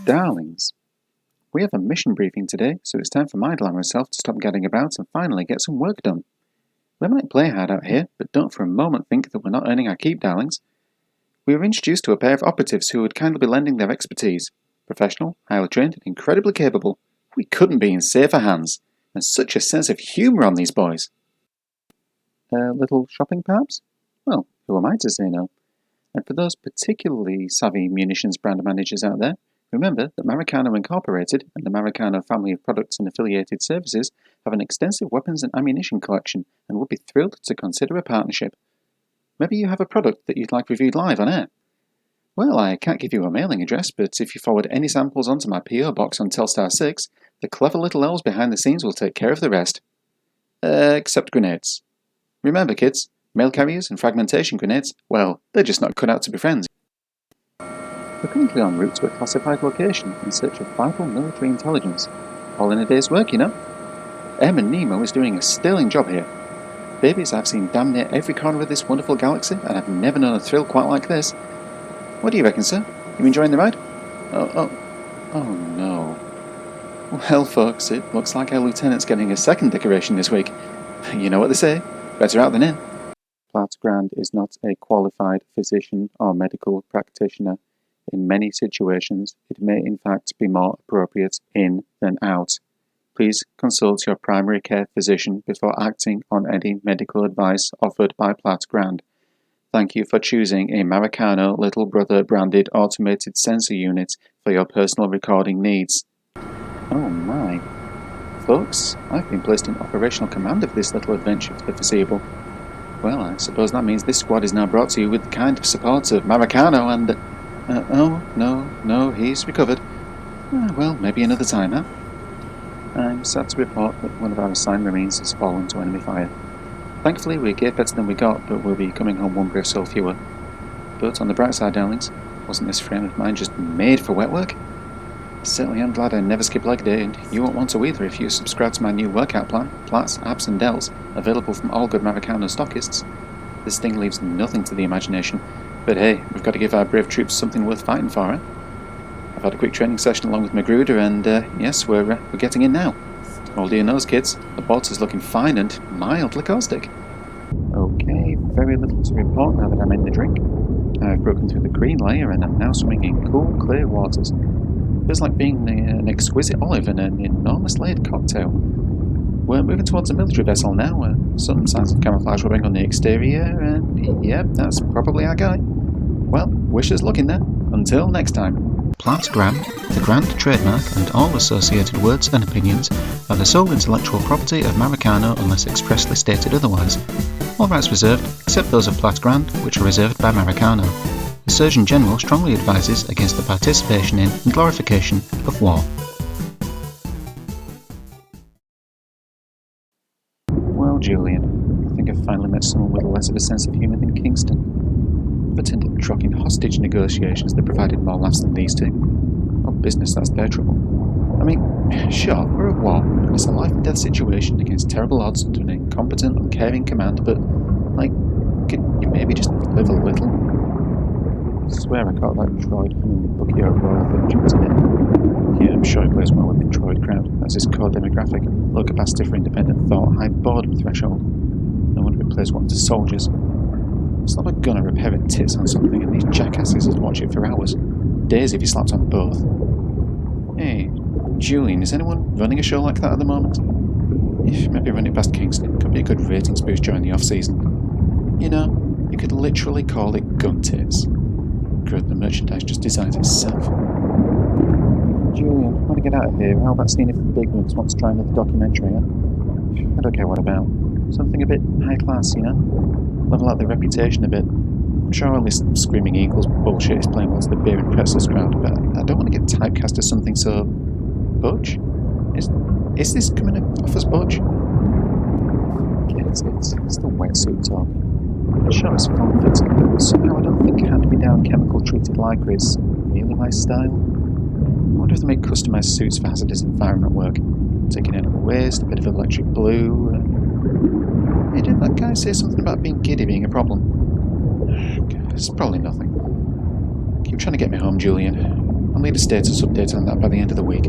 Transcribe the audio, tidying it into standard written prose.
Darlings, we have a mission briefing today, so it's time for my glamorous self to stop gadding about and finally get some work done. We might play hard out here, but don't for a moment think that we're not earning our keep, darlings. We were introduced to a pair of operatives who would kindly be lending their expertise. Professional, highly trained, and incredibly capable. We couldn't be in safer hands. And such a sense of humour on these boys. A little shopping, perhaps? Well, who am I to say no? And for those particularly savvy munitions brand managers out there, remember that Maracano Incorporated and the Maracano family of products and affiliated services have an extensive weapons and ammunition collection and would be thrilled to consider a partnership. Maybe you have a product that you'd like reviewed live on air. Well, I can't give you a mailing address, but if you forward any samples onto my PO box on Telstar 6, the clever little elves behind the scenes will take care of the rest. Except grenades. Remember, kids, mail carriers and fragmentation grenades, well, they're just not cut out to be friends. We're currently en route to a classified location in search of vital military intelligence. All in a day's work, you know. Airman Nemo is doing a sterling job here. Babies, I've seen damn near every corner of this wonderful galaxy, and I've never known a thrill quite like this. What do you reckon, sir? You enjoying the ride? Oh no. Well, folks, it looks like our lieutenant's getting a second decoration this week. You know what they say, better out than in. Platt Grand is not a qualified physician or medical practitioner. In many situations, it may in fact be more appropriate in than out. Please consult your primary care physician before acting on any medical advice offered by Platt Grand. Thank you for choosing a Maracano Little Brother branded automated sensor unit for your personal recording needs. Oh my. Folks, I've been placed in operational command of this little adventure for the foreseeable. Well, I suppose that means this squad is now brought to you with the kind of support of Maracano and... No, he's recovered. Well, maybe another time, huh? I'm sad to report that one of our assigned Marines has fallen to enemy fire. Thankfully, we gave better than we got, but we'll be coming home one brave soul fewer. But on the bright side, darlings, wasn't this frame of mine just made for wet work? Certainly am glad I never skip leg day, and you won't want to either if you subscribe to my new workout plan, Plats, Abs and Dells, available from all good Maracano stockists. This thing leaves nothing to the imagination, but hey, we've got to give our brave troops something worth fighting for, eh? I've had a quick training session along with Magruder, and yes, we're getting in now. Hold your nose, kids. The water's looking fine and mildly caustic. Okay, very little to report now that I'm in the drink. I've broken through the green layer and I'm now swimming in cool, clear waters. Feels like being an exquisite olive in an enormous layered cocktail. We're moving towards a military vessel now. Some signs of camouflage webbing on the exterior, and yep, that's probably our guy. Well, wish us luck in there. Until next time. Platt Grand, the Grand trademark and all associated words and opinions are the sole intellectual property of Maracano unless expressly stated otherwise. All rights reserved, except those of Platt Grand, which are reserved by Maracano. The Surgeon General strongly advises against the participation in and glorification of war. Well, Julian, I think I've finally met someone with less of a sense of humour than Kingston. I've attended trucking hostage negotiations that provided more laughs than these two. Oh, business, that's their trouble. I mean, sure, we're at war, and it's a life and death situation against terrible odds under an incompetent, uncaring command, but, like, can you maybe just live a little? I swear I caught that droid humming the Bookie O'Rourke theme today. Yeah, I'm sure he plays well with the droid crowd. That's his core demographic, low capacity for independent thought, high boredom threshold. No wonder he plays one to soldiers. Slap a gun or a pair of tits on something and these jackasses would watch it for hours. Days if you slapped on both. Hey, Julian, is anyone running a show like that at the moment? Maybe run it past Kingston. Could be a good ratings boost during the off-season. You know, you could literally call it gun tits. Good, the merchandise just designs itself. Julian, I want to get out of here. How about seeing if the big wigs want to try another documentary, huh? I don't care what about. Something a bit high class, you know? Level out the reputation a bit. I'm sure all this Screaming Eagles bullshit is playing well to the beer and pretzels crowd, but I don't want to get typecast as something so... Butch? Is this coming off as Butch? It's the wetsuit talk. Sure, it's fun-fitting, but somehow I don't think hand-me-down chemical-treated lycra is really my style. I wonder if they make customised suits for hazardous environment work. Taking out of the waist, a bit of electric blue... Hey, did that guy say something about being giddy being a problem? God, it's probably nothing. Keep trying to get me home, Julian. I'll need a status update on that by the end of the week.